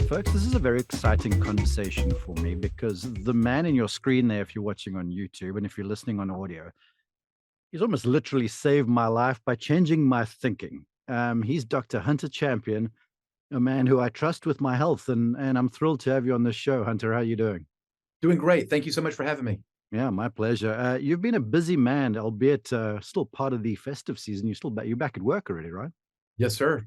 folks. This is a very exciting conversation for me because the man in your screen there, if you're watching on YouTube and if you're listening on audio, he's almost literally saved my life by changing my thinking. He's Dr. Hunter Champion, a man who I trust with my health, and I'm thrilled to have you on this show. Hunter, how are you doing? Doing great. Thank you so much for having me. Yeah, my pleasure. You've been a busy man, albeit still part of the festive season. You're back at work already, right? Yes, sir.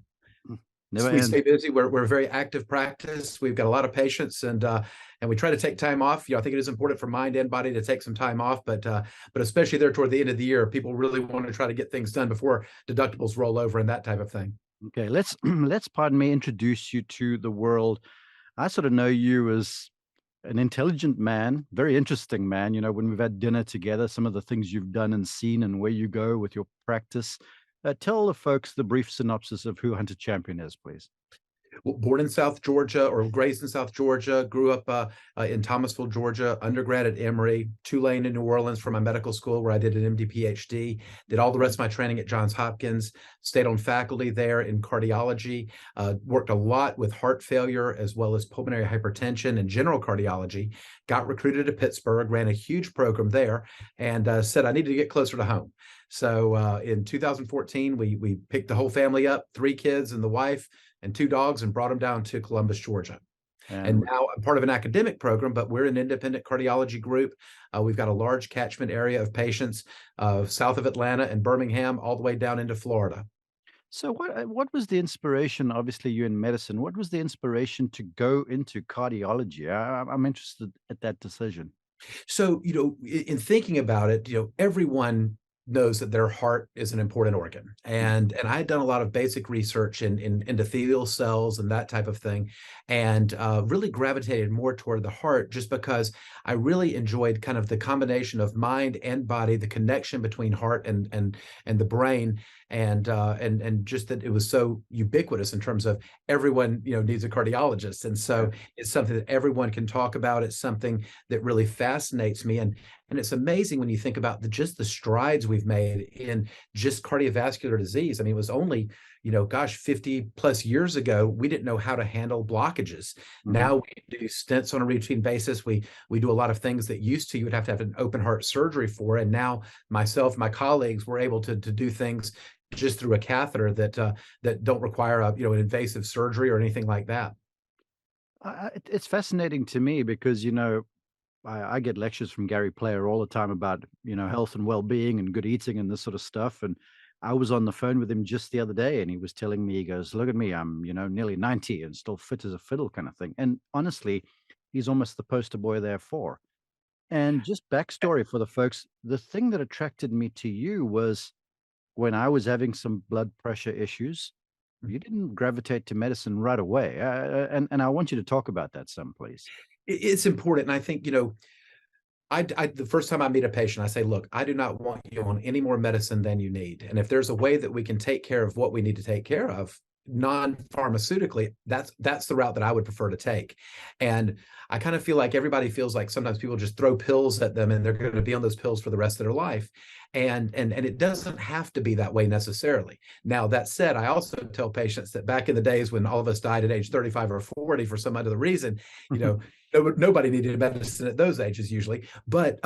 Mm, Never We ends. stay busy. We're a very active practice. We've got a lot of patients, and we try to take time off. I think it is important for mind and body to take some time off, but especially there toward the end of the year, people really want to try to get things done before deductibles roll over and that type of thing. Okay, let's pardon me introduce you to the world. I sort of know you as an intelligent man, very interesting man. When we've had dinner together, some of the things you've done and seen and where you go with your practice. Tell the folks the brief synopsis of who Hunter Champion is, please. Well, born in South Georgia or raised in South Georgia, grew up in Thomasville, Georgia, undergrad at Emory, Tulane in New Orleans for my medical school where I did an MD PhD, did all the rest of my training at Johns Hopkins, stayed on faculty there in cardiology, worked a lot with heart failure as well as pulmonary hypertension and general cardiology, got recruited to Pittsburgh, ran a huge program there, and said I needed to get closer to home. So in 2014, we picked the whole family up, 3 kids and the wife, and 2 dogs, and brought them down to Columbus, Georgia. And now I'm part of an academic program, but we're an independent cardiology group. We've got a large catchment area of patients south of Atlanta and Birmingham, all the way down into Florida. So what was the inspiration? Obviously, you're in medicine. What was the inspiration to go into cardiology? I'm interested at that decision. So, in thinking about it, everyone knows that their heart is an important organ. And I had done a lot of basic research in endothelial cells and that type of thing, and really gravitated more toward the heart just because I really enjoyed kind of the combination of mind and body, the connection between heart and the brain, and just that it was so ubiquitous in terms of everyone needs a cardiologist. And so it's something that everyone can talk about. It's something that really fascinates me. And it's amazing when you think about just the strides we've made in just cardiovascular disease. I mean, it was only, 50 plus years ago, we didn't know how to handle blockages. Mhm. Now we do stents on a routine basis. We do a lot of things that used to you would have to have an open heart surgery for. And now myself, my colleagues, were able to do things just through a catheter that don't require an invasive surgery or anything like that. It's fascinating to me because, I get lectures from Gary Player all the time about, health and well-being and good eating and this sort of stuff. And I was on the phone with him just the other day and he was telling me, he goes, look at me, I'm, nearly 90 and still fit as a fiddle kind of thing. And honestly, he's almost the poster boy there for. And just backstory for the folks, the thing that attracted me to you was when I was having some blood pressure issues, you didn't gravitate to medicine right away. And I want you to talk about that some, please. It's important. And I think, the first time I meet a patient, I say, look, I do not want you on any more medicine than you need. And if there's a way that we can take care of what we need to take care of, non-pharmaceutically, that's the route that I would prefer to take. And I kind of feel like everybody feels like sometimes people just throw pills at them and they're going to be on those pills for the rest of their life. And it doesn't have to be that way necessarily. Now, that said, I also tell patients that back in the days when all of us died at age 35 or 40 for some other reason, nobody needed medicine at those ages usually. But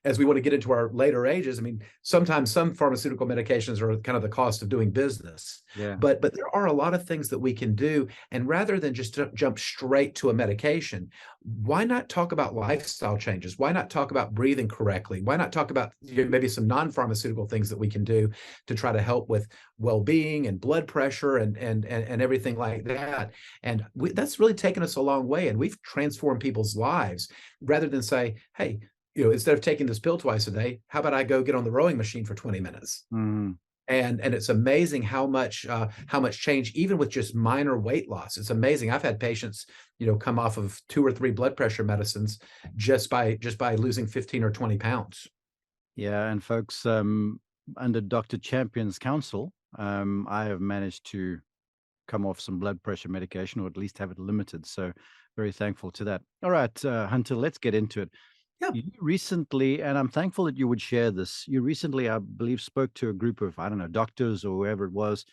as we want to get into our later ages, I mean, sometimes some pharmaceutical medications are kind of the cost of doing business. Yeah. But there are a lot of things that we can do. And rather than just jump straight to a medication, why not talk about lifestyle changes? Why not talk about breathing correctly? Why not talk about maybe some non-pharmaceutical things that we can do to try to help with well-being and blood pressure and everything like that? And that's really taken us a long way. And we've transformed people's lives rather than say, hey, instead of taking this pill twice a day, how about I go get on the rowing machine for 20 minutes? Mm. And it's amazing how much change, even with just minor weight loss. It's amazing. I've had patients, come off of 2 or 3 blood pressure medicines just by losing 15 or 20 pounds. Yeah, and folks, under Dr. Champion's counsel, I have managed to come off some blood pressure medication, or at least have it limited. So very thankful to that. All right, Hunter, let's get into it. Yeah. You recently, and I'm thankful that you would share this, you recently, I believe, spoke to a group of, I don't know, doctors or whoever it was,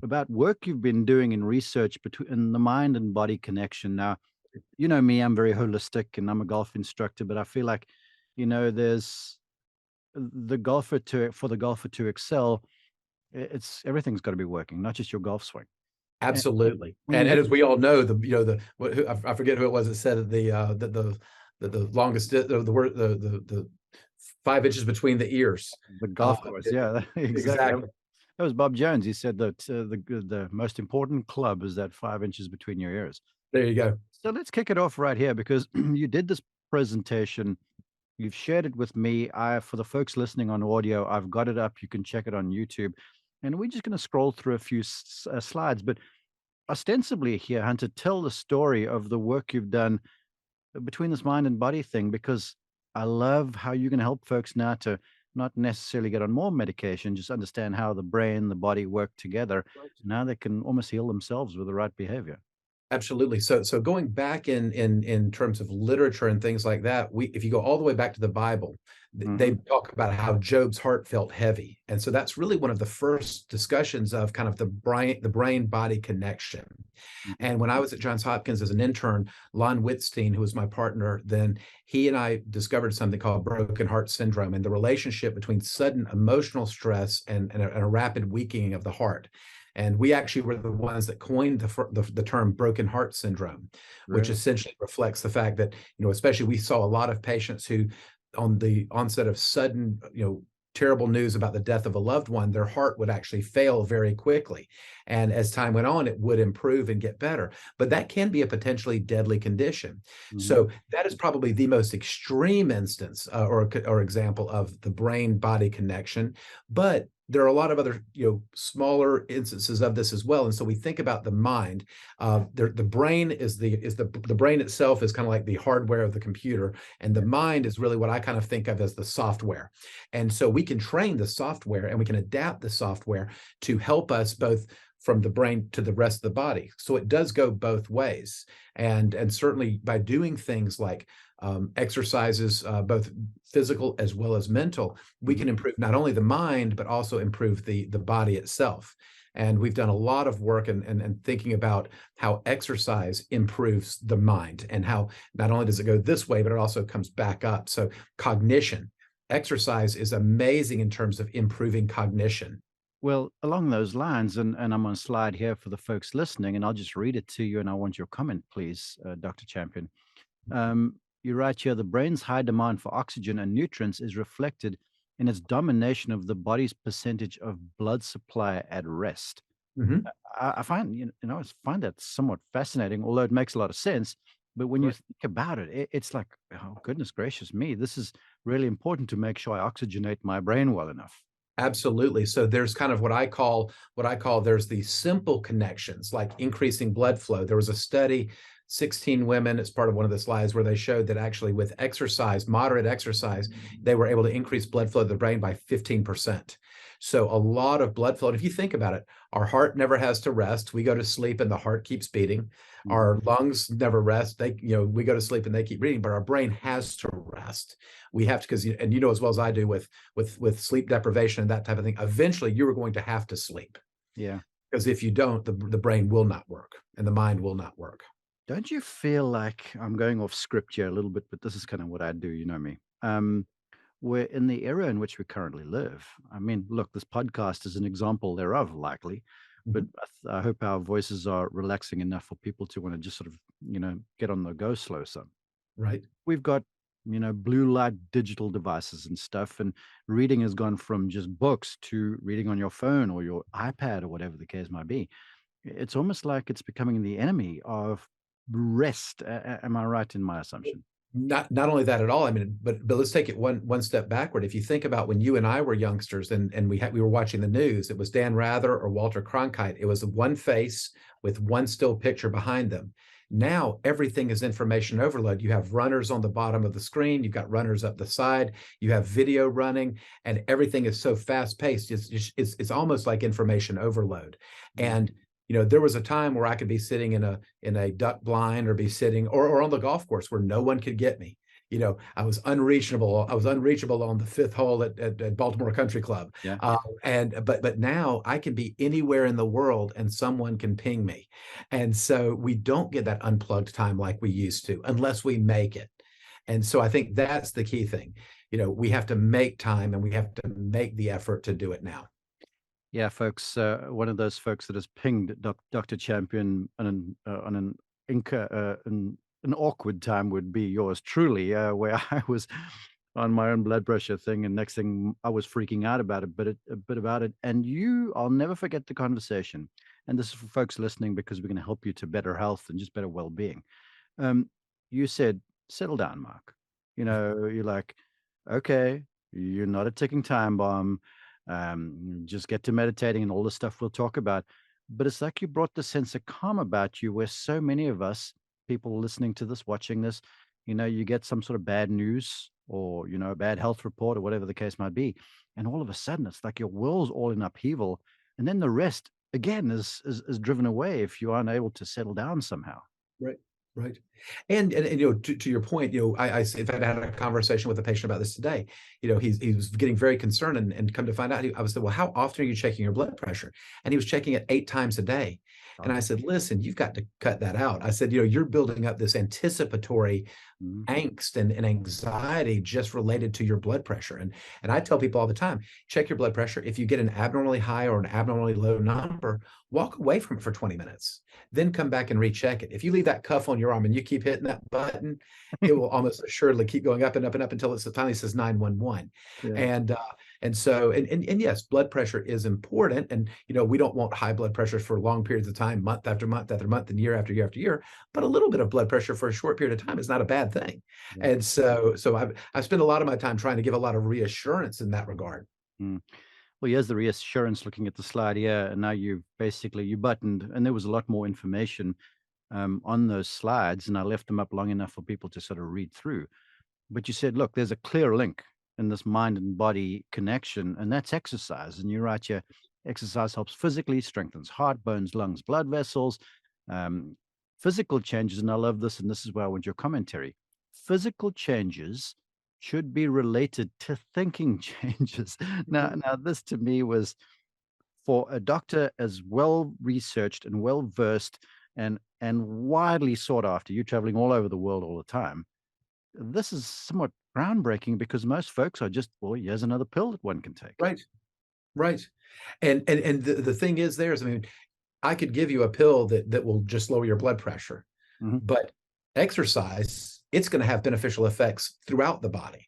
about work you've been doing in research between the mind and body connection. Now, you know me, I'm very holistic and I'm a golf instructor, but I feel like, there's the golfer to for the golfer to excel, it's everything's got to be working, not just your golf swing. And Absolutely. when you And as we all know, I forget who it was that said that the longest the word the 5 inches between the ears. the golf course, yeah, exactly. Exactly. That was Bob Jones. He said that the most important club is that 5 inches between your ears. There you go. So let's kick it off right here because you did this presentation. You've shared it with me. For the folks listening on audio, I've got it up. You can check it on YouTube. And we're just going to scroll through a few slides. But ostensibly here, Hunter, tell the story of the work you've done between this mind and body thing, because I love how you can help folks now to not necessarily get on more medication, just understand how the brain, the body work together. Now they can almost heal themselves with the right behavior. Absolutely. So going back in terms of literature and things like that, if you go all the way back to the Bible, they Hmm. talk about how Job's heart felt heavy. And so that's really one of the first discussions of kind of the brain body connection. Hmm. And when I was at Johns Hopkins as an intern, Lon Wittstein, who was my partner, then he and I discovered something called broken heart syndrome and the relationship between sudden emotional stress and a rapid weakening of the heart. And we actually were the ones that coined the term broken heart syndrome, which Really? essentially reflects the fact that, especially we saw a lot of patients who, on the onset of sudden, terrible news about the death of a loved one, their heart would actually fail very quickly. And as time went on, it would improve and get better. But that can be a potentially deadly condition. Hmm. So that is probably the most extreme instance or example of the brain body connection. But there are a lot of other, smaller instances of this as well. And so we think about the mind. The brain is the brain itself is kind of like the hardware of the computer, and the mind is really what I kind of think of as the software. And so we can train the software and we can adapt the software to help us both from the brain to the rest of the body. So it does go both ways. And certainly by doing things like exercises, both physical as well as mental, we Hmm. can improve not only the mind, but also improve the body itself. And we've done a lot of work and thinking about how exercise improves the mind and how not only does it go this way, but it also comes back up. So cognition, exercise is amazing in terms of improving cognition. Well, along those lines, and I'm on a slide here for the folks listening, and I'll just read it to you, and I want your comment, please, Dr. Champion. You write here, the brain's high demand for oxygen and nutrients is reflected in its domination of the body's percentage of blood supply at rest. Mhm. I find, I find that somewhat fascinating, although it makes a lot of sense. But when you Right. think about it, it's like, oh, goodness gracious me, this is really important to make sure I oxygenate my brain well enough. Absolutely. So there's kind of what I call there's these simple connections like increasing blood flow. There was a study, 16 women, it's part of one of the slides where they showed that actually with exercise, moderate exercise, they were able to increase blood flow to the brain by 15%. So a lot of blood flow. And if you think about it, our heart never has to rest. We go to sleep and the heart keeps beating. Mhm. Our lungs never rest. We go to sleep and they keep breathing, but our brain has to rest. We have to, because, and as well as I do with sleep deprivation and that type of thing, eventually you are going to have to sleep, Yeah. because if you don't, the brain will not work and the mind will not work. Don't you feel like I'm going off script here a little bit, but this is kind of what I do, you know me. We're in the era in which we currently live. I mean, look, this podcast is an example thereof, likely, but Mhm. I hope our voices are relaxing enough for people to want to just sort of, get on the go slow some. Right. We've got, blue light digital devices and stuff, and reading has gone from just books to reading on your phone or your iPad or whatever the case might be. It's almost like it's becoming the enemy of rest. Am I right in my assumption? Not only that at all. I mean, but let's take it one step backward. If you think about when you and I were youngsters and we were watching the news, it was Dan Rather or Walter Cronkite. It was one face with one still picture behind them. Now everything is information overload. You have runners on the bottom of the screen, you've got runners up the side, you have video running, and everything is so fast paced. It's almost like information overload. Mm. And there was a time where I could be sitting in a duck blind or be sitting or on the golf course where no one could get me. I was unreachable. I was unreachable on the fifth hole at Baltimore Country Club. Yeah. But now I can be anywhere in the world and someone can ping me. And so we don't get that unplugged time like we used to unless we make it. And so I think that's the key thing. We have to make time and we have to make the effort to do it now. Yeah, folks, one of those folks that has pinged Dr. Champion on an awkward time would be yours truly, where I was on my own blood pressure thing, and next thing I was freaking out about it, a bit about it. And I'll never forget the conversation. And this is for folks listening because we're going to help you to better health and just better well-being. Um, you said, "Settle down, Mark." You're like, "Okay, you're not a ticking time bomb. Just get to meditating and all the stuff we'll talk about." But it's like you brought the sense of calm about you, where so many of us, people listening to this, watching this, you get some sort of bad news or, a bad health report or whatever the case might be. And all of a sudden, it's like your world's all in upheaval. And then the rest, again, is driven away if you aren't able to settle down somehow. Right. Right. And to your point, I in fact I had a conversation with a patient about this today. He was getting very concerned and come to find out, I was like, well, how often are you checking your blood pressure? And he was checking it 8 times a day. And I said, listen, you've got to cut that out. I said, you're building up this anticipatory Mhm. angst and anxiety just related to your blood pressure. And I tell people all the time, check your blood pressure. If you get an abnormally high or an abnormally low number, walk away from it for 20 minutes, then come back and recheck it. If you leave that cuff on your arm and you keep hitting that button, it will almost assuredly keep going up and up and up until it finally says 911. Yeah. And yes, blood pressure is important. And, we don't want high blood pressure for long periods of time, month after month after month and year after year after year. But a little bit of blood pressure for a short period of time is not a bad thing. Yeah. And so I've spent a lot of my time trying to give a lot of reassurance in that regard. Mm. Well, here's the reassurance looking at the slide here. And now you buttoned, and there was a lot more information on those slides, and I left them up long enough for people to sort of read through. But you said, look, there's a clear link in this mind and body connection, and that's exercise. And you write here, exercise helps physically, strengthens heart, bones, lungs, blood vessels, um, physical changes. And I love this, and this is where I want your commentary. Physical changes should be related to thinking changes. Now, this to me was for a doctor as well researched and well versed and widely sought after. You're traveling all over the world all the time. This is somewhat groundbreaking because most folks are just, well, here's another pill that one can take. Right. Right. And the thing is I mean, I could give you a pill that will just lower your blood pressure, Mhm. but exercise, it's going to have beneficial effects throughout the body.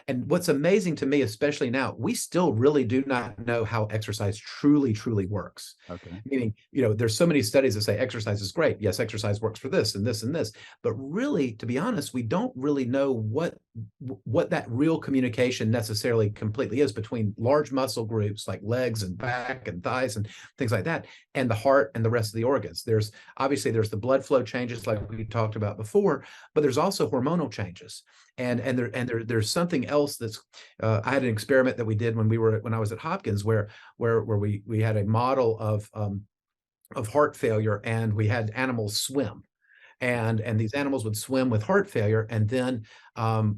And what's amazing to me, especially now, we still really do not know how exercise truly, truly works. Okay. Meaning, there's so many studies that say exercise is great. Yes, exercise works for this and this and this. But really, to be honest, we don't really know what that real communication necessarily completely is between large muscle groups like legs and back and thighs and things like that, and the heart and the rest of the organs. There's the blood flow changes like we talked about before, but there's also hormonal changes. And there's something else that's I had an experiment that we did when I was at Hopkins where we had a model of heart failure, and we had animals swim, and these animals would swim with heart failure, and then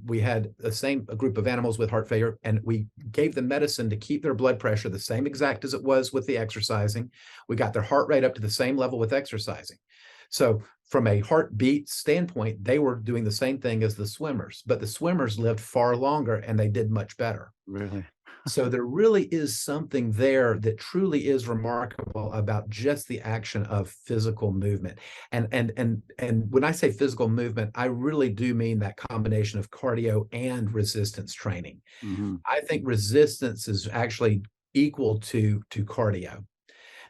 we had a group of animals with heart failure, and we gave them medicine to keep their blood pressure the same exact as it was with the exercising. We got their heart rate up to the same level with exercising. So from a heartbeat standpoint, they were doing the same thing as the swimmers, but the swimmers lived far longer and they did much better. Really? So there really is something there that truly is remarkable about just the action of physical movement. And when I say physical movement, I really do mean that combination of cardio and resistance training. Hmm. I think resistance is actually equal to cardio.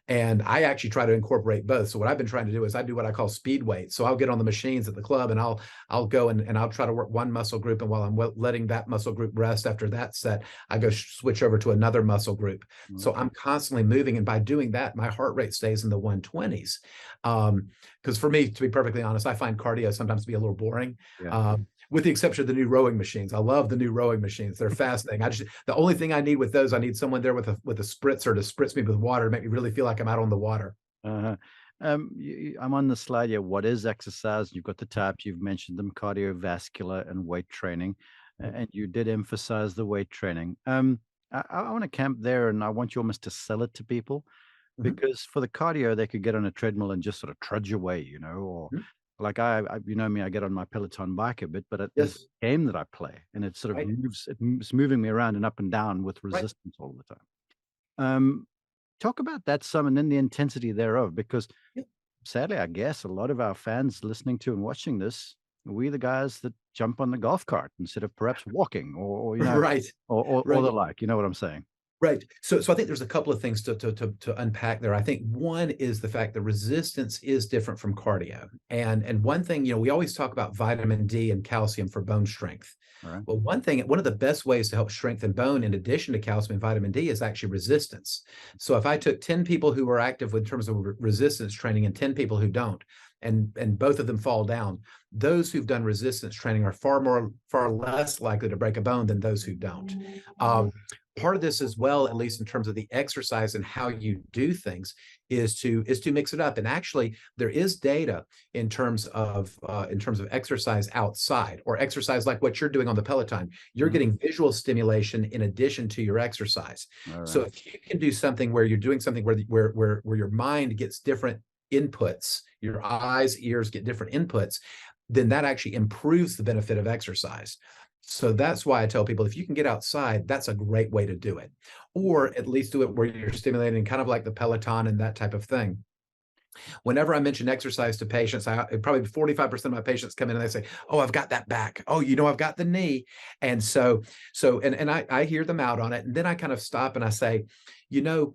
And I actually try to incorporate both. So what I've been trying to do is I do what I call speed weights. So I'll get on the machines at the club and I'll go and I'll try to work one muscle group. And while I'm letting that muscle group rest after that set, I go switch over to another muscle group. So I'm constantly moving. And by doing that, my heart rate stays in the 120s. Because for me, to be perfectly honest, I find cardio sometimes to be a little boring. Yeah. With the exception of the new rowing machines. I love the new rowing machines. They're fascinating. The only thing I need with those, I need someone there with a spritzer to spritz me with water, make me really feel like I'm out on the water. Uh-huh. I'm on the slide here. What is exercise? You've got the types. You've mentioned them: cardiovascular and weight training, and you did emphasize the weight training. I want to camp there, and I want you almost to sell it to people Mhm, because for the cardio, they could get on a treadmill and just sort of trudge away, or mhm. like you know me, I get on my Peloton bike a bit, but there's Yes, a game that I play, and it sort of right, it's moving me around and up and down with right. resistance all the time. Um, Talk about that some and then the intensity thereof, because Yep. sadly, I guess a lot of our fans listening to and watching this, we the guys that jump on the golf cart instead of perhaps walking or Right, or right. the like. You know what I'm saying? Right. So I think there's a couple of things to unpack there. I think one is the fact that resistance is different from cardio. And one thing, we always talk about vitamin D and calcium for bone strength. All right. Well, one of the best ways to help strengthen bone in addition to calcium and vitamin D is actually resistance. So if I took 10 people who are active in terms of resistance training and 10 people who don't, and both of them fall down, those who've done resistance training are far less likely to break a bone than those who don't. Part of this as well, at least in terms of the exercise and how you do things, is to mix it up. And actually, there is data in terms of exercise outside or exercise like what you're doing on the Peloton. You're Mhm. getting visual stimulation in addition to your exercise. All So right. if you can do something where you're doing something where your mind gets different inputs, your eyes, ears get different inputs, then that actually improves the benefit of exercise. So that's why I tell people if you can get outside, that's a great way to do it. Or at least do it where you're stimulating, kind of like the Peloton and that type of thing. Whenever I mention exercise to patients, probably 45% of my patients come in and they say, "Oh, I've got that back. Oh, I've got the knee." And and I hear them out on it. And then I kind of stop and I say, you know,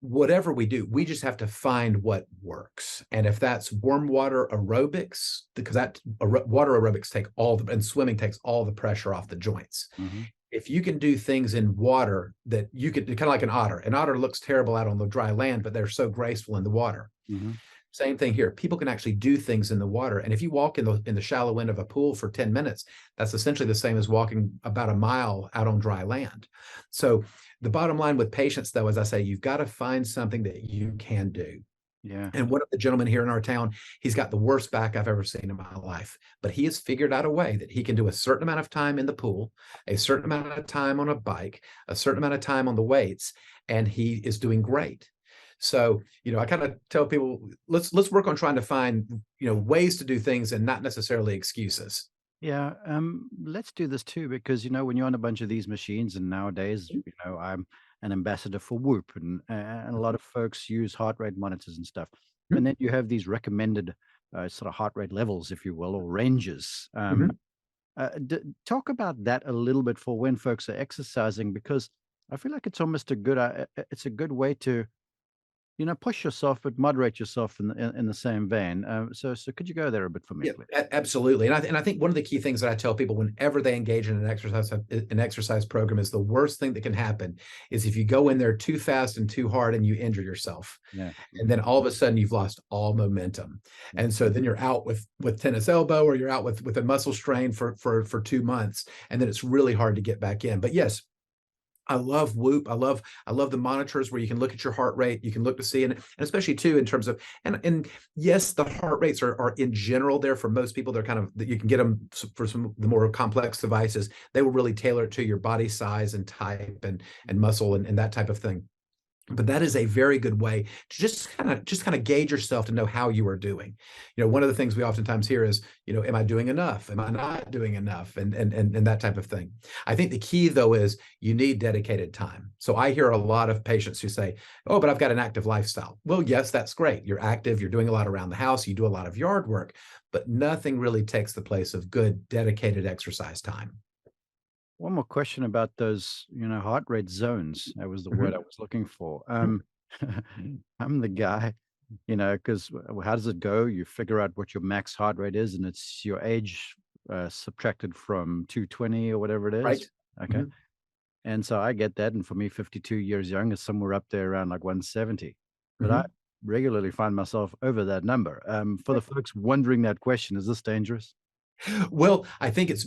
whatever we do, we just have to find what works. And if that's warm water aerobics, because water aerobics and swimming takes all the pressure off the joints. Mhm. If you can do things in water that you could, kind of like an otter. An otter looks terrible out on the dry land, but they're so graceful in the water. Mhm. Same thing here. People can actually do things in the water. And if you walk in the shallow end of a pool for 10 minutes, that's essentially the same as walking about a mile out on dry land. So the bottom line with patients, though, as I say, you've got to find something that you can do. Yeah. And one of the gentlemen here in our town, he's got the worst back I've ever seen in my life, but he has figured out a way that he can do a certain amount of time in the pool, a certain amount of time on a bike, a certain amount of time on the weights, and he is doing great. So, I kind of tell people, let's work on trying to find, ways to do things and not necessarily excuses. Yeah, let's do this too because when you're on a bunch of these machines, and nowadays, I'm an ambassador for Whoop, and a lot of folks use heart rate monitors and stuff, and then you have these recommended sort of heart rate levels, if you will, or ranges. Mhm. Talk about that a little bit for when folks are exercising, because I feel like it's almost it's a good way to push yourself but moderate yourself in the same vein. So could you go there a bit for me, Yeah, please? absolutely. And I think one of the key things that I tell people whenever they engage in an exercise program is the worst thing that can happen is if you go in there too fast and too hard and you injure yourself. Yeah. And then all of a sudden you've lost all momentum. Yeah. And so then you're out with tennis elbow, or you're out with a muscle strain for 2 months, and then it's really hard to get back in. But yes, I love Whoop. I love the monitors where you can look at your heart rate. You can look to see, and especially too in terms of, and yes, the heart rates are in general there for most people. They're kind of, you can get them for some of the more complex devices. They will really tailor it to your body size and type and muscle and that type of thing. But that is a very good way to just kind of gauge yourself to know how you are doing. One of the things we oftentimes hear is, am I doing enough? Am I not doing enough? And that type of thing. I think the key though is you need dedicated time. So I hear a lot of patients who say, "Oh, but I've got an active lifestyle." Well, yes, that's great. You're active, you're doing a lot around the house, you do a lot of yard work, but nothing really takes the place of good dedicated exercise time. One more question about those, heart rate zones. That was the word Mhm, I was looking for. mhm, I'm the guy, because how does it go? You figure out what your max heart rate is, and it's your age subtracted from 220 or whatever it right. is. Okay. Mhm, And so I get that. And for me, 52 years young is somewhere up there around like 170. But I mhm. regularly find myself over that number. For the folks wondering that question, is this dangerous? Well, I think it's,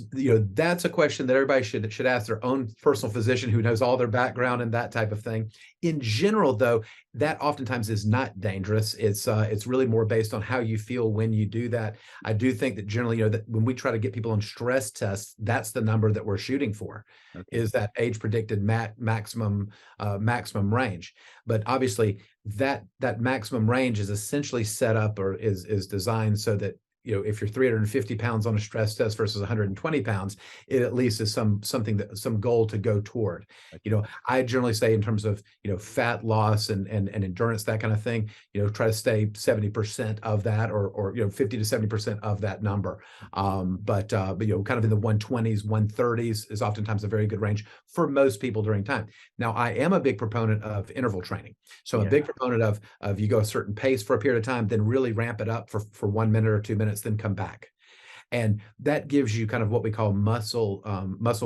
that's a question that everybody should ask their own personal physician who knows all their background and that type of thing. In general, though, that oftentimes is not dangerous. It's really more based on how you feel when you do that. I do think that generally, that when we try to get people on stress tests, that's the number that we're shooting for, Okay. is that age predicted maximum range. But obviously, that maximum range is essentially set up, or is designed so that, if you're 350 pounds on a stress test versus 120 pounds, it at least is some goal to go toward. I generally say, in terms of, fat loss and endurance, that kind of thing, try to stay 70% of that, or 50 to 70% of that number. But kind of in the 120s, 130s is oftentimes a very good range for most people during time. Now, I am a big proponent of interval training. So I'm a Yeah. big proponent of you go a certain pace for a period of time, then really ramp it up for 1 minute or 2 minutes, then come back. And that gives you kind of what we call muscle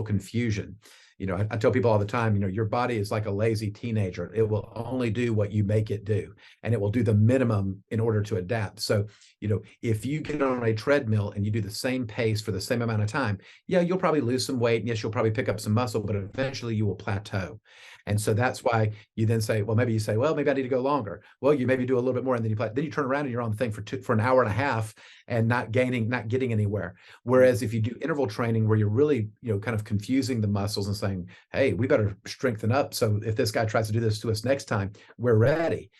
confusion. I tell people all the time, your body is like a lazy teenager. It will only do what you make it do, and it will do the minimum in order to adapt. So, if you get on a treadmill and you do the same pace for the same amount of time, yeah, you'll probably lose some weight. And yes, you'll probably pick up some muscle, but eventually you will plateau. And so that's why you then say, well, maybe I need to go longer. Well, you maybe do a little bit more, and then you turn around and you're on the thing for an hour and a half and not getting anywhere. Whereas if you do interval training, where you're really, kind of confusing the muscles and saying, hey, we better strengthen up, so if this guy tries to do this to us next time, we're ready.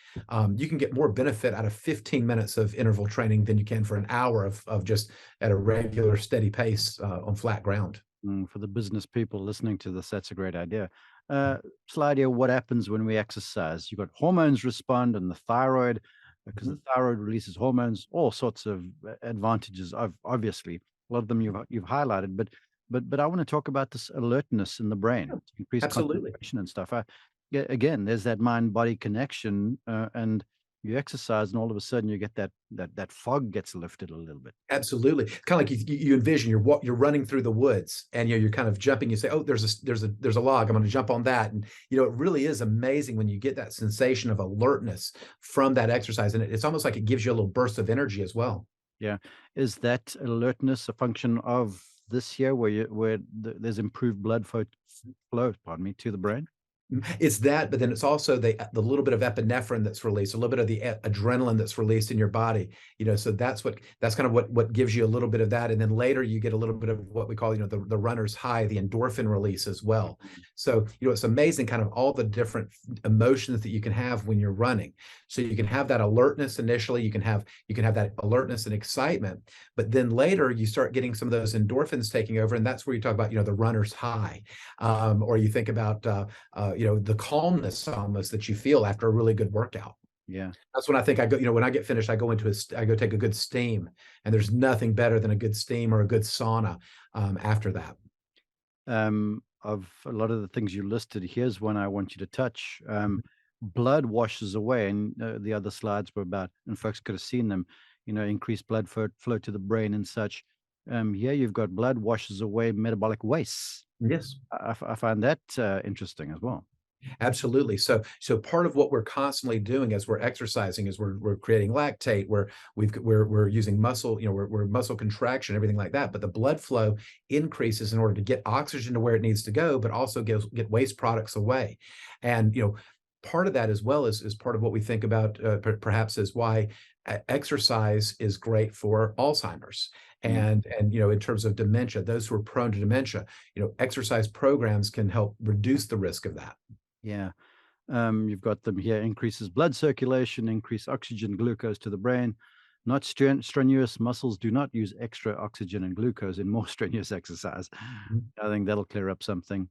You can get more benefit out of 15 minutes of interval training than you can for an hour of just at a regular steady pace on flat ground. For the business people listening to this, that's a great idea. Slight idea what happens when we exercise. You've got hormones respond, and the thyroid, because Mhm. the thyroid releases hormones, all sorts of advantages. Obviously, a lot of them you've highlighted, but I want to talk about this alertness in the brain, increased Absolutely. concentration and stuff. Yeah, again, there's that mind-body connection, and you exercise, and all of a sudden you get that fog gets lifted a little bit. Absolutely. Kind of like you envision you're running through the woods, and you're kind of jumping. You say, "Oh, there's a log. I'm going to jump on that." And it really is amazing when you get that sensation of alertness from that exercise, and it's almost like it gives you a little burst of energy as well. Yeah. Is that alertness a function of this year where there's improved flow, pardon me, to the brain? It's that, but then it's also the little bit of epinephrine that's released, a little bit of the adrenaline that's released in your body. So that's kind of what gives you a little bit of that, and then later you get a little bit of what we call, the runner's high, the endorphin release as well. Mhm. So, it's amazing, kind of all the different emotions that you can have when you're running. So you can have that alertness initially, you can have that alertness and excitement, but then later you start getting some of those endorphins taking over, and that's where you talk about, the runner's high, or you think about the calmness almost that you feel after a really good workout. Yeah. That's when I think I go, when I get finished, I go take a good steam, and there's nothing better than a good steam or a good sauna after that. Of a lot of the things you listed, here's one I want you to touch. Mhm. Blood washes away, and the other slides were about, and folks could have seen them, increased blood flow to the brain and such. Here you've got blood washes away metabolic wastes. Yes. I find that interesting as well. Absolutely. So part of what we're constantly doing as we're exercising is we're creating lactate, we're using muscle, we're muscle contraction, everything like that. But the blood flow increases in order to get oxygen to where it needs to go, but also get waste products away. And part of that as well is part of what we think about, perhaps, is why exercise is great for Alzheimer's. Mm, And in terms of dementia, those who are prone to dementia, exercise programs can help reduce the risk of that. yeah. You've got them here: increases blood circulation, increase oxygen, glucose to the brain. Not strenuous muscles do not use extra oxygen and glucose in more strenuous exercise. Mhm. I think that'll clear up something.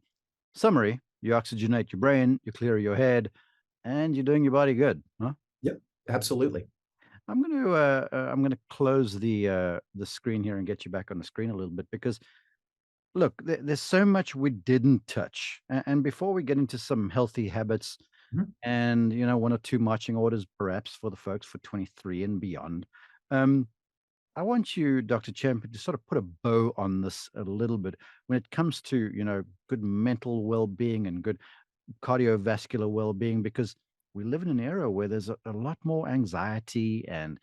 Summary: you oxygenate your brain, you clear your head, and you're doing your body good. Huh? Yep, absolutely. I'm gonna close the screen here and get you back on the screen a little bit, because look, there's so much we didn't touch, and before we get into some healthy habits Mhm. and one or two marching orders perhaps for the folks for 23 and beyond, um, I want you, Dr. Champion, to sort of put a bow on this a little bit when it comes to good mental well-being and good cardiovascular well-being, because we live in an era where there's a lot more anxiety and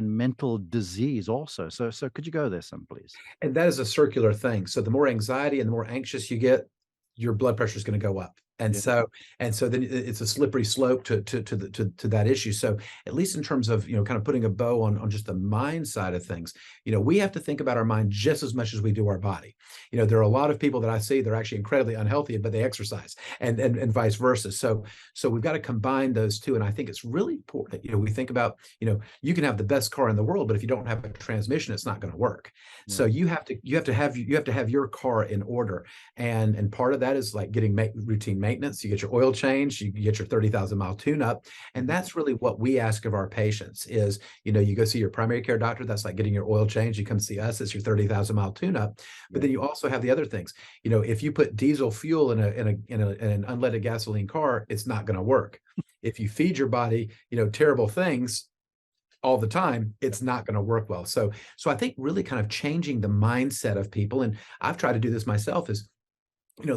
mental disease also. So could you go there some, please? And that is a circular thing. So the more anxiety and the more anxious you get, your blood pressure is going to go up. And Yeah. so then it's a slippery slope to that issue. So at least in terms of, kind of putting a bow on just the mind side of things, we have to think about our mind just as much as we do our body. There are a lot of people that I see, they're actually incredibly unhealthy, but they exercise, and vice versa. So we've got to combine those two. And I think it's really important that, we think about, you can have the best car in the world, but if you don't have a transmission, it's not going to work. Yeah. So you have to have your car in order. And part of that is like getting routine maintenance. You get your oil change, you get your 30,000-mile tune-up. And that's really what we ask of our patients is, you go see your primary care doctor, that's like getting your oil change. You come see us, it's your 30,000-mile tune-up. But then you also have the other things. If you put diesel fuel in an unleaded gasoline car, it's not going to work. If you feed your body, terrible things all the time, it's not going to work well. So I think really kind of changing the mindset of people, and I've tried to do this myself, is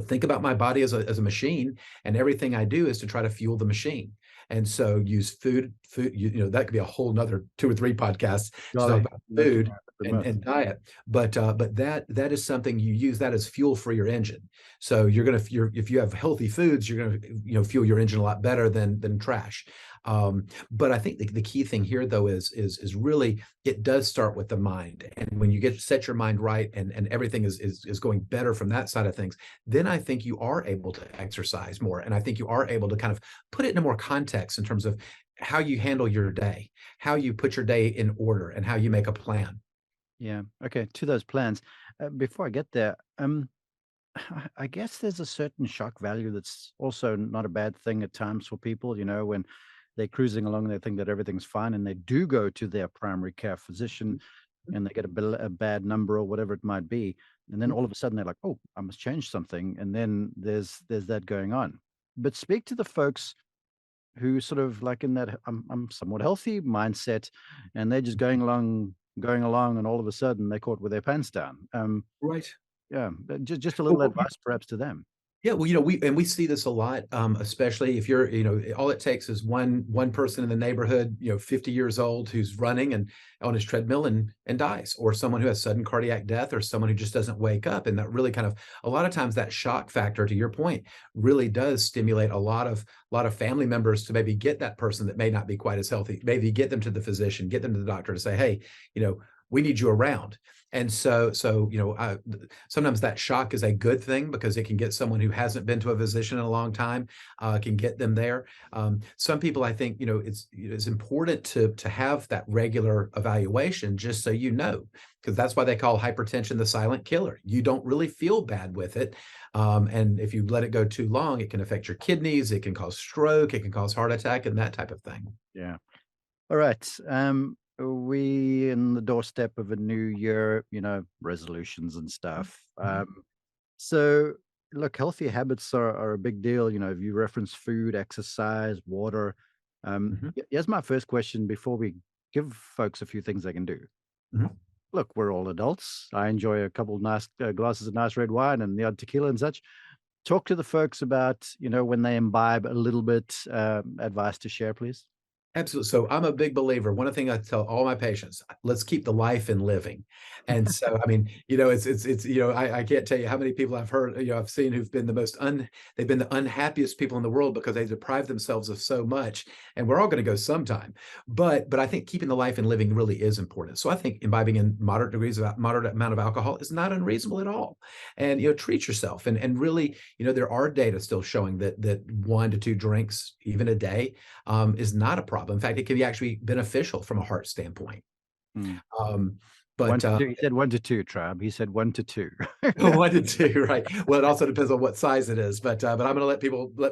think about my body as a machine, and everything I do is to try to fuel the machine. And so use food, that could be a whole nother 2 or 3 podcasts to talk about food and diet. But that is something you use that as fuel for your engine. So if you have healthy foods, you're gonna fuel your engine a lot better than trash. But I think the key thing here, though, is really it does start with the mind. And when you set your mind right, and everything is going better from that side of things, then I think you are able to exercise more. And I think you are able to kind of put it into more context in terms of how you handle your day, how you put your day in order, and how you make a plan. Yeah. Okay. To those plans, before I get there, I guess there's a certain shock value that's also not a bad thing at times for people. When they're cruising along, they think that everything's fine, and they do go to their primary care physician, and they get a bad number or whatever it might be, and then all of a sudden they're like, "Oh, I must change something," and then there's that going on. But speak to the folks who sort of like in that I'm somewhat healthy mindset, and they're just going along, and all of a sudden they're caught with their pants down. Right. Yeah, just a little advice perhaps to them. Yeah, well, we see this a lot, especially if you're, all it takes is one person in the neighborhood, 50 years old, who's running and on his treadmill and dies, or someone who has sudden cardiac death, or someone who just doesn't wake up. And that really kind of, a lot of times that shock factor, to your point, really does stimulate a lot of family members to maybe get that person that may not be quite as healthy, maybe get them to the physician, get them to the doctor to say, hey, we need you around. And so sometimes that shock is a good thing, because it can get someone who hasn't been to a physician in a long time, can get them there. Some people, I think, it's important to have that regular evaluation, just so because that's why they call hypertension the silent killer. You don't really feel bad with it. And if you let it go too long, it can affect your kidneys, it can cause stroke, it can cause heart attack, and that type of thing. Yeah. All right. We in the doorstep of a new year, resolutions and stuff. So look, healthy habits are a big deal. If you reference food, exercise, water. Here's my first question before we give folks a few things they can do. Mhm. Look, we're all adults. I enjoy a couple of nice glasses of nice red wine and the odd tequila and such. Talk to the folks about, when they imbibe a little bit, advice to share, please. Absolutely. So I'm a big believer. One of the things I tell all my patients, let's keep the life in living. And so, I mean, I can't tell you how many people I've heard, I've seen who've been they've been the unhappiest people in the world because they deprive themselves of so much. And we're all going to go sometime. But I think keeping the life in living really is important. So I think imbibing in moderate amount of alcohol is not unreasonable at all. And, treat yourself. And really, there are data still showing that 1 to 2 drinks, even a day, is not a problem. In fact, it can be actually beneficial from a heart standpoint. Mm. Um, 1 but to 2. He said 1 to 2, Trav. He said 1 to 2. 1 to 2, right? Well, it also depends on what size it is. But I'm going to let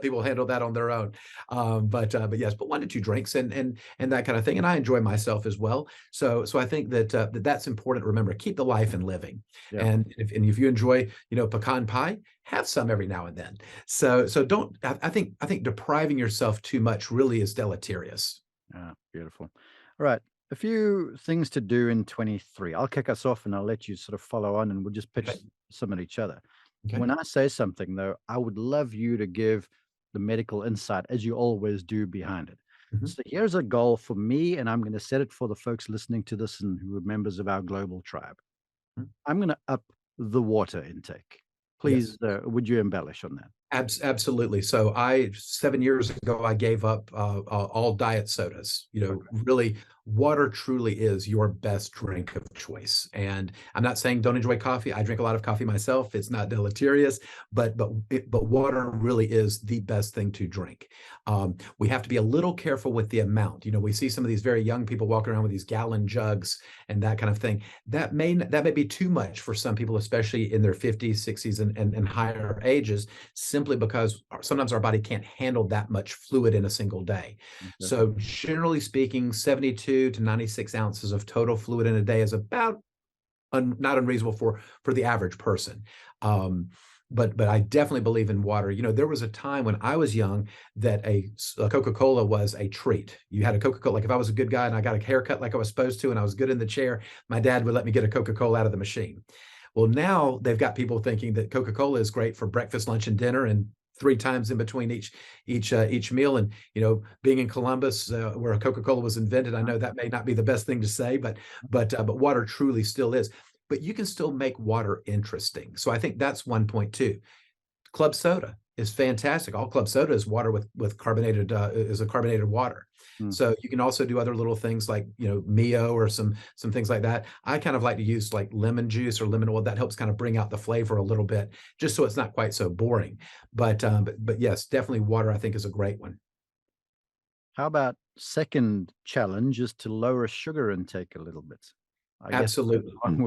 people handle that on their own. But yes, but 1 to 2 drinks and that kind of thing. And I enjoy myself as well. So I think that's important. Remember, keep the life in living. Yeah. And if you enjoy pecan pie, have some every now and then. So don't. I think depriving yourself too much really is deleterious. Beautiful. All right. A few things to do in 23. I'll kick us off and I'll let you sort of follow on, and we'll just pitch Okay. some at each other. Okay. When I say something, though, I would love you to give the medical insight, as you always do, behind it. Mhm. So here's a goal for me, and I'm going to set it for the folks listening to this and who are members of our global tribe. Mhm. I'm going to up the water intake. Yes. Please, would you embellish on that? Absolutely. So 7 years ago, I gave up all diet sodas. Really, water truly is your best drink of choice. And I'm not saying don't enjoy coffee. I drink a lot of coffee myself. It's not deleterious, but water really is the best thing to drink. We have to be a little careful with the amount. We see some of these very young people walking around with these gallon jugs and that kind of thing. That may be too much for some people, especially in their 50s, 60s, and higher ages, simply because sometimes our body can't handle that much fluid in a single day. Okay. So generally speaking, 72 to 96 ounces of total fluid in a day is about not unreasonable for the average person. But I definitely believe in water. There was a time when I was young that a Coca-Cola was a treat. You had a Coca-Cola, like if I was a good guy and I got a haircut like I was supposed to and I was good in the chair, my dad would let me get a Coca-Cola out of the machine. Well, now they've got people thinking that Coca-Cola is great for breakfast, lunch, and dinner, and 3 times in between each meal. And being in Columbus, where Coca-Cola was invented, I know that may not be the best thing to say, but water truly still is. But you can still make water interesting. So I think that's one point too. Club soda is fantastic. All club soda is water with carbonated is a carbonated water. Mm. So you can also do other little things like Mio or some things like that. I kind of like to use like lemon juice or lemon oil. That helps kind of bring out the flavor a little bit, just so it's not quite so boring. But yes, definitely water I think is a great one. How about second challenge is to lower sugar intake a little bit? I guess it goes Absolutely. along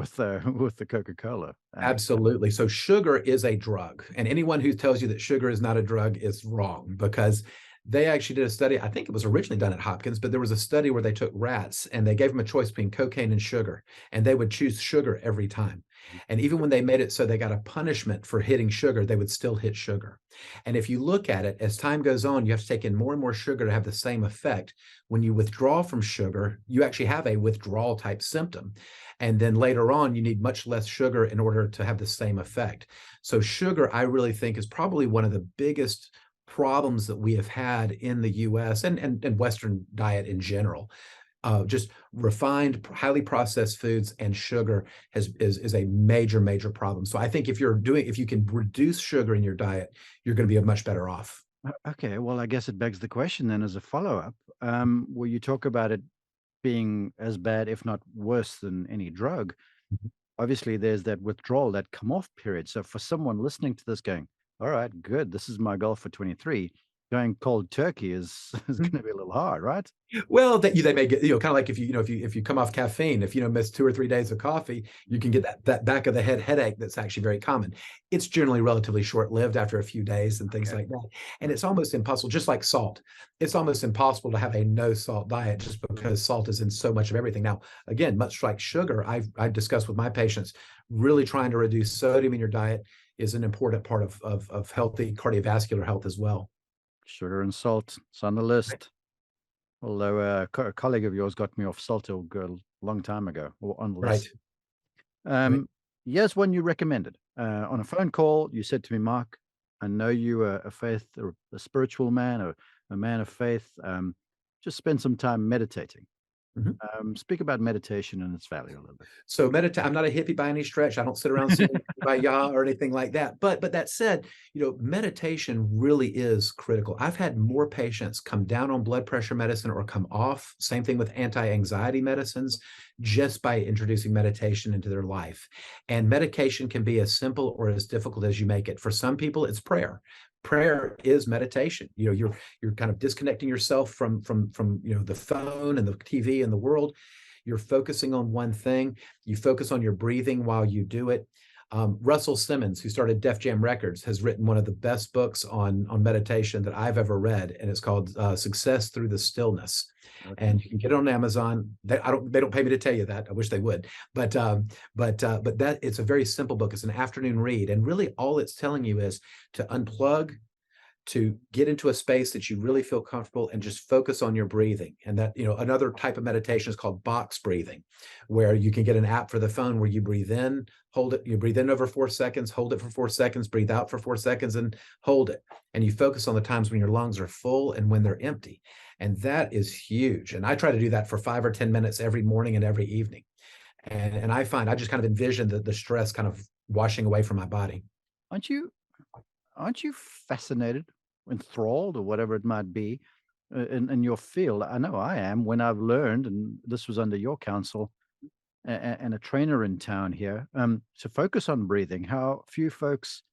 with the Coca-Cola. Absolutely. So sugar is a drug. And anyone who tells you that sugar is not a drug is wrong, because they actually did a study. I think it was originally done at Hopkins, but there was a study where they took rats and they gave them a choice between cocaine and sugar, and they would choose sugar every time. And even when they made it so they got a punishment for hitting sugar, they would still hit sugar. And if you look at it, as time goes on, you have to take in more and more sugar to have the same effect. When you withdraw from sugar, you actually have a withdrawal type symptom. And then later on, you need much less sugar in order to have the same effect. So sugar, I really think, is probably one of the biggest problems that we have had in the US and Western diet in general. Just refined, highly processed foods and sugar is a major problem. So I think if you can reduce sugar in your diet, you're going to be much better off. Okay, well, I guess it begs the question then as a follow-up. Where you talk about it being as bad, if not worse than any drug, Mhm. obviously there's that withdrawal, that come off period. So for someone listening to this going, all right, good, this is my goal for 23, going cold turkey is, is going to be a little hard, right? Well, that they may get, kind of like if you come off caffeine, if miss 2 or 3 days of coffee, you can get that back of the head headache that's actually very common. It's generally relatively short-lived after a few days and things Okay. like that. And it's almost impossible, just like salt. It's almost impossible to have a no salt diet just because salt is in so much of everything. Now, again, much like sugar, I've discussed with my patients, really trying to reduce sodium in your diet is an important part of healthy cardiovascular health as well. Sugar and salt, it's on the list. Although a colleague of yours got me off salt a long time ago, or on the Right. list. Right. Here's one you recommended. On a phone call, you said to me, Mark, I know you are a faith, or a spiritual man, or a man of faith. Just spend some time meditating. Mhm. Speak about meditation and its value a little bit. So I'm not a hippie by any stretch. I don't sit around singing Kumbaya or anything like that. But that said, meditation really is critical. I've had more patients come down on blood pressure medicine or come off. Same thing with anti-anxiety medicines, just by introducing meditation into their life. And medication can be as simple or as difficult as you make it. For some people, it's prayer. Prayer is meditation. You're kind of disconnecting yourself from the phone and the TV and the world. You're focusing on one thing. You focus on your breathing while you do it. Russell Simmons, who started Def Jam Records, has written one of the best books on meditation that I've ever read, and it's called "Success Through the Stillness." Okay. And you can get it on Amazon. They don't pay me to tell you that. I wish they would. But that it's a very simple book. It's an afternoon read, and really all it's telling you is to unplug, to get into a space that you really feel comfortable and just focus on your breathing. And that, another type of meditation is called box breathing, where you can get an app for the phone where you breathe in, hold it, you breathe in over 4 seconds, hold it for 4 seconds, breathe out for 4 seconds, and hold it. And you focus on the times when your lungs are full and when they're empty. And that is huge. And I try to do that for 5 or 10 minutes every morning and every evening. And I find I just kind of envision the stress kind of washing away from my body. Aren't you aren't you fascinated, enthralled, or whatever it might be, in your field? I know I am when I've learned, and this was under your counsel and a trainer in town here, to focus on breathing. How few folks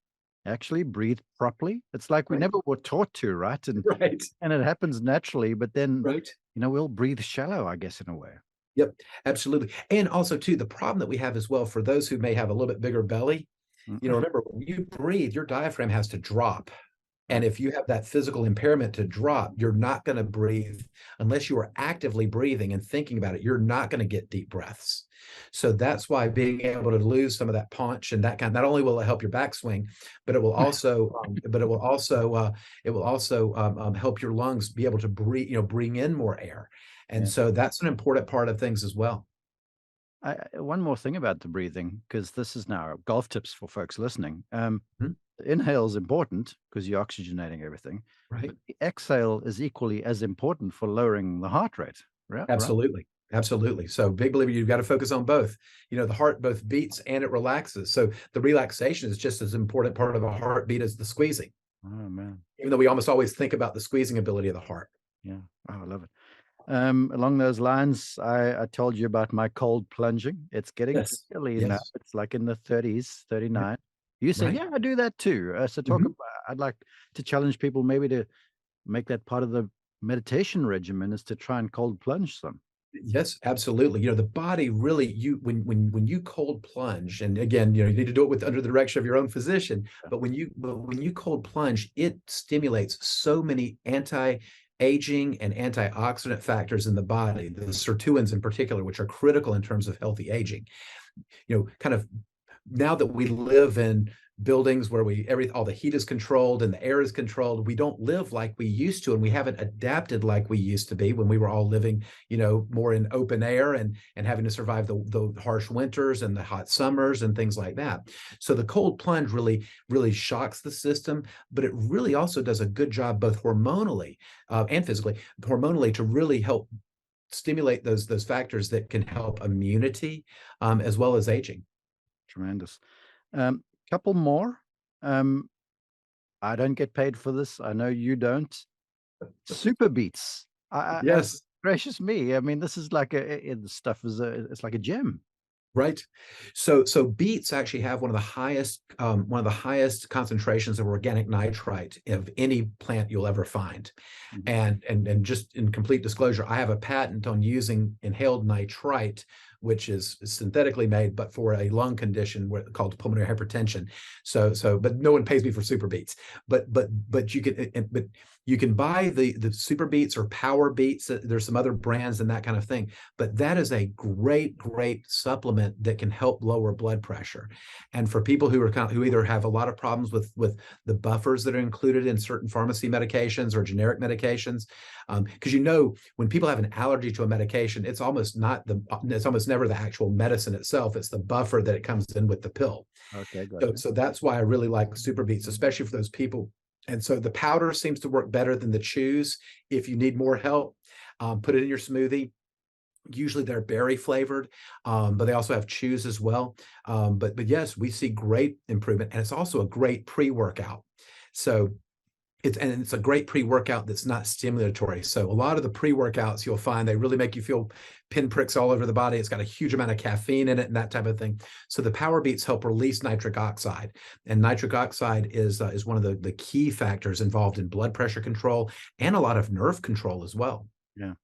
actually breathe properly. It's like we Right. never were taught to, right? Right. And it happens naturally, but then Right. we'll breathe shallow, I guess, in a way. Yep, absolutely. And also too, the problem that we have as well for those who may have a little bit bigger belly, Mm. remember when you breathe, your diaphragm has to drop. Right. And if you have that physical impairment to drop, you're not going to breathe unless you are actively breathing and thinking about it. You're not going to get deep breaths. So that's why being able to lose some of that punch and that kind, not only will it help your backswing, but it will also, help your lungs be able to breathe, bring in more air. And Yeah. so that's an important part of things as well. One more thing about the breathing, because this is now golf tips for folks listening. Mhm. The inhale is important because you're oxygenating everything, Right. but the exhale is equally as important for lowering the heart rate. Right? Right? Absolutely. Absolutely. So big believer, you've got to focus on both. The heart both beats and it relaxes. So the relaxation is just as important part of a heartbeat as the squeezing, Oh man, even though we almost always think about the squeezing ability of the heart. yeah. Oh, I love it. Along those lines, I told you about my cold plunging. It's getting Yes. chilly now. Yes. It's like in the 30s, 39. You said, Right. yeah, I do that too. So talk Mhm. about, I'd like to challenge people maybe to make that part of the meditation regimen is to try and cold plunge some. Yes, absolutely. The body really when you cold plunge, and again, you need to do it with under the direction of your own physician. But when you cold plunge, it stimulates so many anti-aging and antioxidant factors in the body, the sirtuins in particular, which are critical in terms of healthy aging. Kind of now that we live in buildings where all the heat is controlled and the air is controlled, we don't live like we used to, and we haven't adapted like we used to be when we were all living, more in open air and having to survive the harsh winters and the hot summers and things like that. So the cold plunge really, really shocks the system, but it really also does a good job both hormonally and physically, hormonally to really help stimulate those factors that can help immunity as well as aging. Tremendous. Couple more. Um, I don't get paid for this. I know you don't. Super beats. Yes. Gracious me. I mean, this is like the stuff is it's like a gem. Right. So beets actually have one of the highest concentrations of organic nitrite of any plant you'll ever find. Mhm. And just in complete disclosure, I have a patent on using inhaled nitrite, which is synthetically made, but for a lung condition called pulmonary hypertension. But no one pays me for super beets. But you can buy the super beets or power beets. There's some other brands and that kind of thing. But that is a great supplement that can help lower blood pressure. And for people who either have a lot of problems with the buffers that are included in certain pharmacy medications or generic medications, because when people have an allergy to a medication, it's almost never the actual medicine itself. It's the buffer that it comes in with the pill. Okay, So, gotcha. so that's why I really like super beets, especially for those people. And so the powder seems to work better than the chews. If you need more help, put it in your smoothie. Usually they're berry flavored, but they also have chews as well. But yes, we see great improvement, and it's also a great pre-workout. So it's a great pre-workout that's not stimulatory. So a lot of the pre-workouts you'll find they really make you feel pinpricks all over the body. It's got a huge amount of caffeine in it and that type of thing. So the power beats help release nitric oxide, and nitric oxide is one of the key factors involved in blood pressure control and a lot of nerve control as well. Yeah.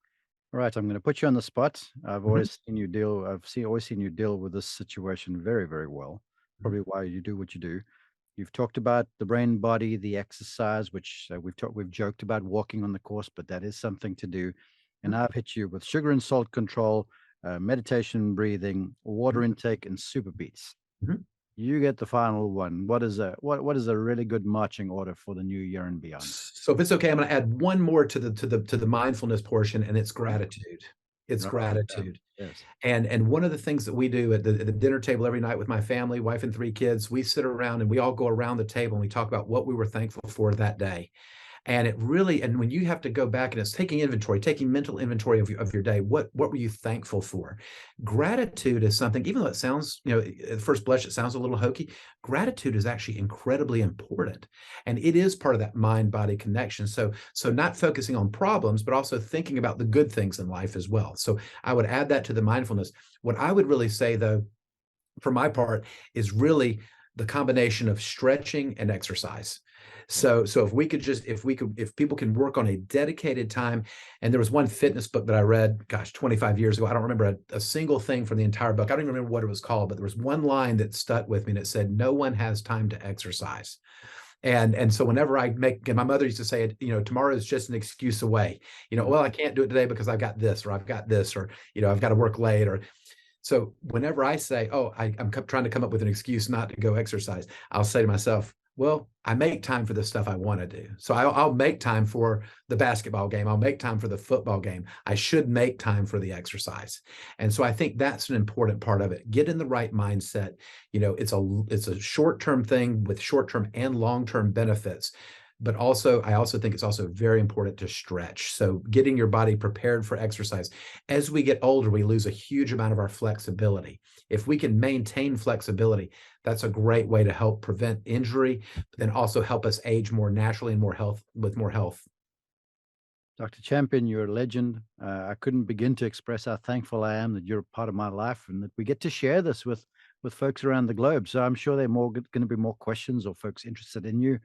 All right. I'm going to put you on the spot. Mhm. Always seen you deal with this situation very, very well. Mhm. Probably why you do what you do. You've talked about the brain body, the exercise, which we've joked about walking on the course, but that is something to do. And I've hit you with sugar and salt control, meditation, breathing, water Mhm. intake, and super beats. Mhm. You get the final one. What is a really good marching order for the new year and beyond? So if it's okay, I'm going to add one more to the mindfulness portion, and it's Okay. gratitude. It's Write it down. gratitude. Yes. And one of the things that we do at the dinner table every night with my family, wife and three kids, we sit around and we all go around the table and we talk about what we were thankful for that day. And it really, and when you have to go back and it's taking inventory, taking mental inventory of your day, what were you thankful for? Gratitude is something, even though it sounds, at first blush, it sounds a little hokey. Gratitude is actually incredibly important. And it is part of that mind-body connection. So not focusing on problems, but also thinking about the good things in life as well. So I would add that to the mindfulness. What I would really say, though, for my part, is really the combination of stretching and exercise. So if people can work on a dedicated time, and there was one fitness book that I read, gosh, 25 years ago. I don't remember a single thing from the entire book. I don't even remember what it was called, but there was one line that stuck with me, and it said, "No one has time to exercise." And so whenever and my mother used to say, tomorrow is just an excuse away. Well, I can't do it today because I've got this, or I've got this, or I've got to work late, or so whenever I say, "Oh, I'm trying to come up with an excuse not to go exercise," I'll say to myself, "Well, I make time for the stuff I want to do. So I'll make time for the basketball game. I'll make time for the football game. I should make time for the exercise." And so I think that's an important part of it. Get in the right mindset. It's a short-term thing with short-term and long-term benefits. But I also think it's also very important to stretch. So getting your body prepared for exercise. As we get older, we lose a huge amount of our flexibility. If we can maintain flexibility, that's a great way to help prevent injury, but then also help us age more naturally and with more health. Dr. Champion, you're a legend. I couldn't begin to express how thankful I am that you're a part of my life and that we get to share this with folks around the globe. So I'm sure there are going to be more questions or folks interested in you.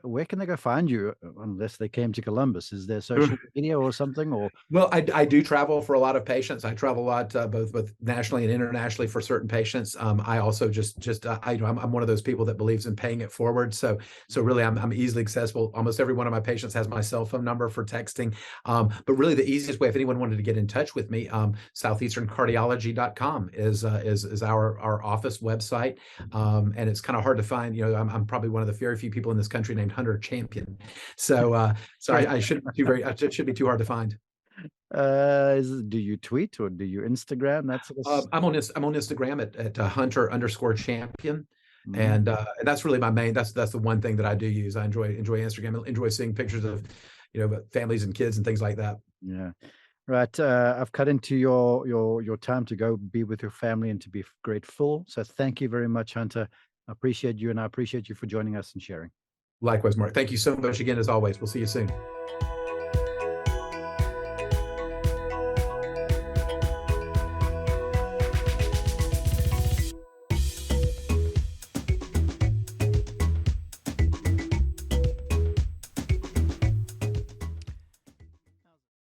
Where can they go find you unless they came to Columbus? Is there social media or something? Or Well, I do travel for a lot of patients. I travel a lot, both nationally and internationally for certain patients. I also I'm one of those people that believes in paying it forward. So really, I'm easily accessible. Almost every one of my patients has my cell phone number for texting. But really, the easiest way, if anyone wanted to get in touch with me, southeasterncardiology.com is our office website. And it's kind of hard to find. I'm probably one of the very few people in this country named Hunter Champion. So I shouldn't be it should be too hard to find. do you tweet or do you Instagram? That sort of I'm on Instagram at Hunter_champion, Mhm. and that's really my main. That's the one thing that I do use. I enjoy Instagram. I enjoy seeing pictures of families and kids and things like that. Yeah. Right. I've cut into your time to go be with your family and to be grateful. So thank you very much, Hunter. I appreciate you and I appreciate you for joining us and sharing. Likewise, Mark. Thank you so much again, as always. We'll see you soon.